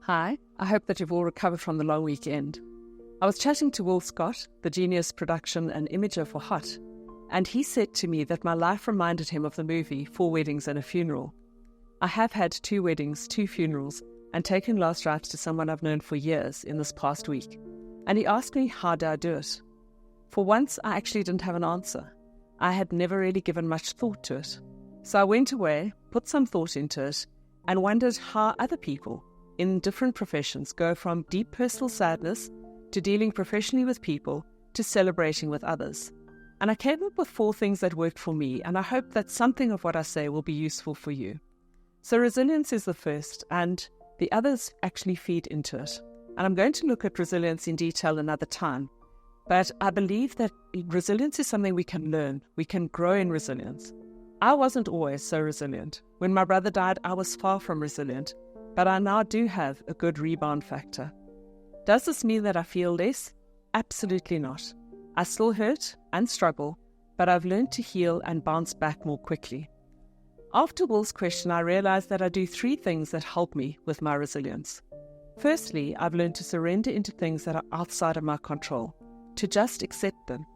Hi, I hope that you've all recovered from the long weekend. I was chatting to Will Scott, the genius production and imager for Hot, and he said to me that my life reminded him of the movie 4 Weddings and a Funeral. I have had 2 weddings, 2 funerals, and taken last rites to someone I've known for years in this past week, and he asked me how do I do it. For once, I actually didn't have an answer. I had never really given much thought to it. So I went away, put some thought into it, and wondered how other people in different professions go from deep personal sadness to dealing professionally with people to celebrating with others. And I came up with 4 things that worked for me, and I hope that something of what I say will be useful for you. So resilience is the first, and the others actually feed into it. And I'm going to look at resilience in detail another time. But I believe that resilience is something we can learn. We can grow in resilience. I wasn't always so resilient. When my brother died, I was far from resilient. But I now do have a good rebound factor. Does this mean that I feel less? Absolutely not. I still hurt and struggle, but I've learned to heal and bounce back more quickly. After Will's question, I realized that I do 3 things that help me with my resilience. Firstly, I've learned to surrender into things that are outside of my control, to just accept them.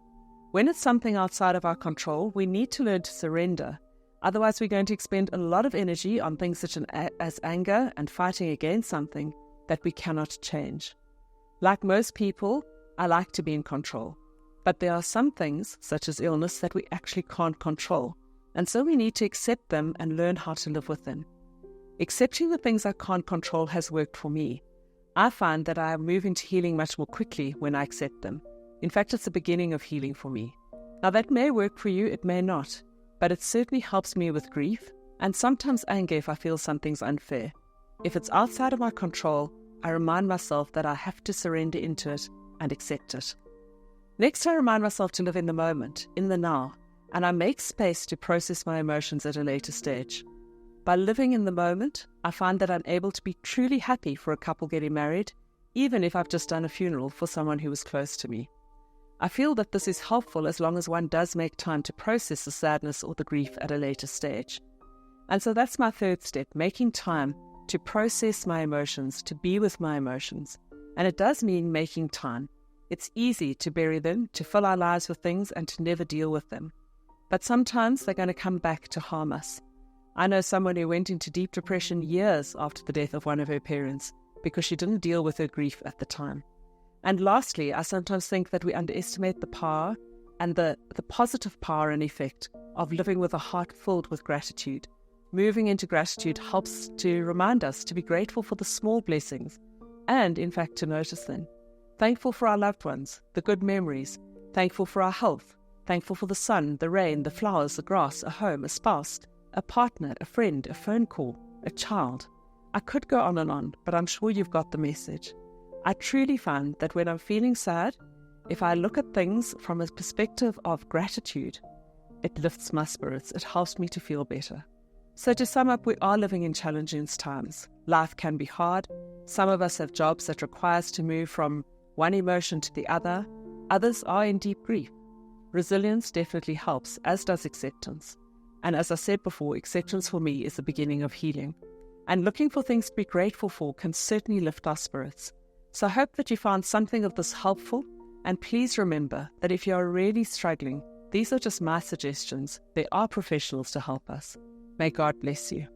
When it's something outside of our control, we need to learn to surrender. Otherwise, we're going to expend a lot of energy on things such as anger and fighting against something that we cannot change. Like most people, I like to be in control. But there are some things, such as illness, that we actually can't control. And so we need to accept them and learn how to live with them. Accepting the things I can't control has worked for me. I find that I move into healing much more quickly when I accept them. In fact, it's the beginning of healing for me. Now, that may work for you, it may not. But it certainly helps me with grief and sometimes anger if I feel something's unfair. If it's outside of my control, I remind myself that I have to surrender into it and accept it. Next, I remind myself to live in the moment, in the now, and I make space to process my emotions at a later stage. By living in the moment, I find that I'm able to be truly happy for a couple getting married, even if I've just done a funeral for someone who was close to me. I feel that this is helpful as long as one does make time to process the sadness or the grief at a later stage. And so that's my 3rd step, making time to process my emotions, to be with my emotions. And it does mean making time. It's easy to bury them, to fill our lives with things and to never deal with them. But sometimes they're going to come back to harm us. I know someone who went into deep depression years after the death of one of her parents because she didn't deal with her grief at the time. And lastly, I sometimes think that we underestimate the power and the positive power and effect of living with a heart filled with gratitude. Moving into gratitude helps to remind us to be grateful for the small blessings and, in fact, to notice them. Thankful for our loved ones, the good memories, thankful for our health, thankful for the sun, the rain, the flowers, the grass, a home, a spouse, a partner, a friend, a phone call, a child. I could go on, but I'm sure you've got the message. I truly find that when I'm feeling sad, if I look at things from a perspective of gratitude, it lifts my spirits. It helps me to feel better. So to sum up, we are living in challenging times. Life can be hard. Some of us have jobs that require us to move from one emotion to the other. Others are in deep grief. Resilience definitely helps, as does acceptance. And as I said before, acceptance for me is the beginning of healing. And looking for things to be grateful for can certainly lift our spirits. So I hope that you found something of this helpful, and please remember that if you are really struggling, these are just my suggestions. There are professionals to help us. May God bless you.